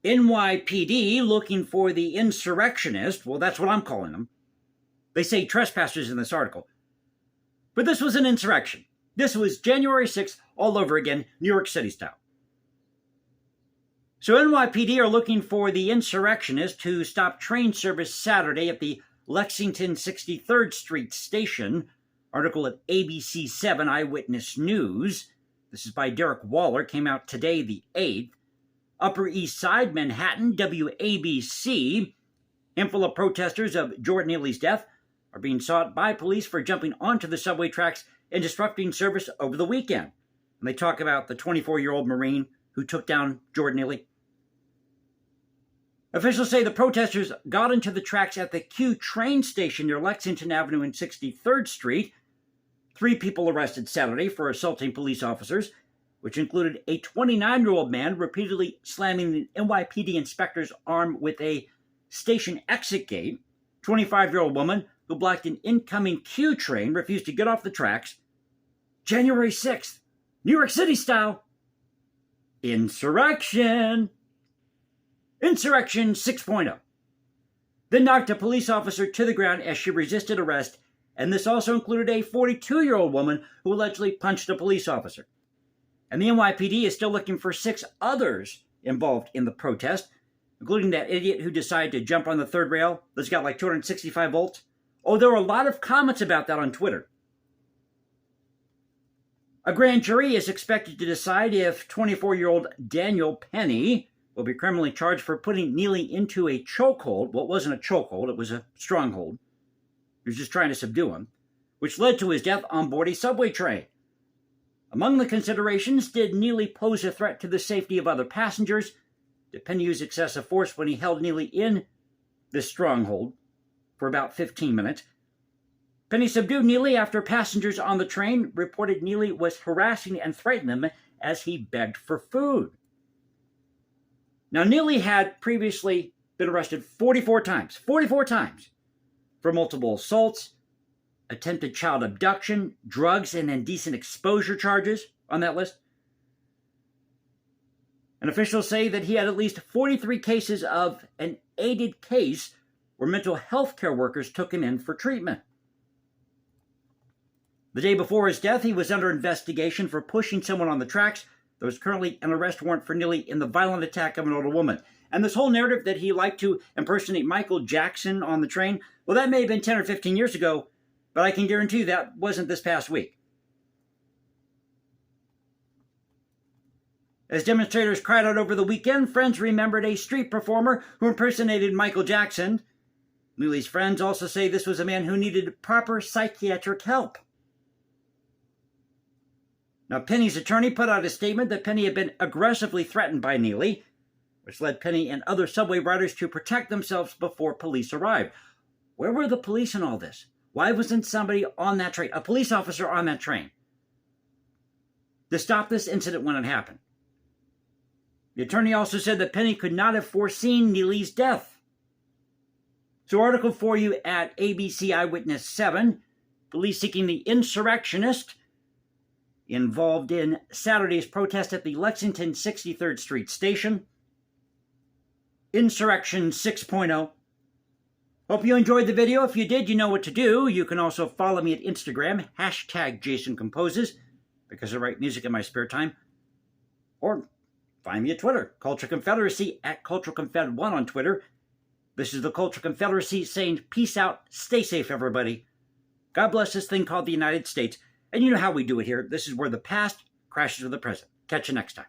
NYPD looking for the insurrectionist. Well, that's what I'm calling them. They say trespassers in this article. But this was an insurrection. This was January 6th all over again, New York City style. So NYPD are looking for the insurrectionist who stopped train service Saturday at the Lexington 63rd Street station. Article at ABC 7 Eyewitness News. This is by Derek Waller, came out today the 8th. Upper East Side, Manhattan, WABC. Handful of protesters of Jordan Neely's death are being sought by police for jumping onto the subway tracks and disrupting service over the weekend. And they talk about the 24-year-old Marine who took down Jordan Neely. Officials say the protesters got into the tracks at the Q train station near Lexington Avenue and 63rd Street. 3 people arrested Saturday for assaulting police officers, which included a 29-year-old man repeatedly slamming the NYPD inspector's arm with a station exit gate. 25-year-old woman who blocked an incoming Q train refused to get off the tracks. January 6th, New York City style. Insurrection 6.0. Then knocked a police officer to the ground as she resisted arrest, and this also included a 42-year-old woman who allegedly punched a police officer. And the NYPD is still looking for 6 others involved in the protest, including that idiot who decided to jump on the third rail that's got like 265 volts. Oh, there were a lot of comments about that on Twitter. A grand jury is expected to decide if 24-year-old Daniel Penny will be criminally charged for putting Neely into a chokehold. Well, it wasn't a chokehold, it was a stronghold. He was just trying to subdue him, which led to his death on board a subway train. Among the considerations, did Neely pose a threat to the safety of other passengers? Did Penny use excessive force when he held Neely in this stronghold for about 15 minutes? Penny subdued Neely after passengers on the train reported Neely was harassing and threatening them as he begged for food. Now, Neely had previously been arrested 44 times for multiple assaults, attempted child abduction, drugs, and indecent exposure charges on that list. And officials say that he had at least 43 cases of an aided case where mental health care workers took him in for treatment. The day before his death, he was under investigation for pushing someone on the tracks. There was currently an arrest warrant for Neely in the violent attack of an older woman. And this whole narrative that he liked to impersonate Michael Jackson on the train, well, that may have been 10 or 15 years ago, but I can guarantee you that wasn't this past week. As demonstrators cried out over the weekend, friends remembered a street performer who impersonated Michael Jackson. Neely's friends also say this was a man who needed proper psychiatric help. Now, Penny's attorney put out a statement that Penny had been aggressively threatened by Neely, which led Penny and other subway riders to protect themselves before police arrived. Where were the police in all this? Why wasn't somebody on that train, a police officer on that train, to stop this incident when it happened? The attorney also said that Penny could not have foreseen Neely's death. So article for you at ABC Eyewitness 7, police seeking the insurrectionist involved in Saturday's protest at the Lexington 63rd Street station. Insurrection 6.0. Hope you enjoyed the video. If you did, you know what to do. You can also follow me at Instagram, #JasonComposes, because I write music in my spare time. Or find me at Twitter, Culture Confederacy, at CultureConfed1 on Twitter. This is the Culture Confederacy saying peace out, stay safe, everybody. God bless this thing called the United States. And you know how we do it here. This is where the past crashes with the present. Catch you next time.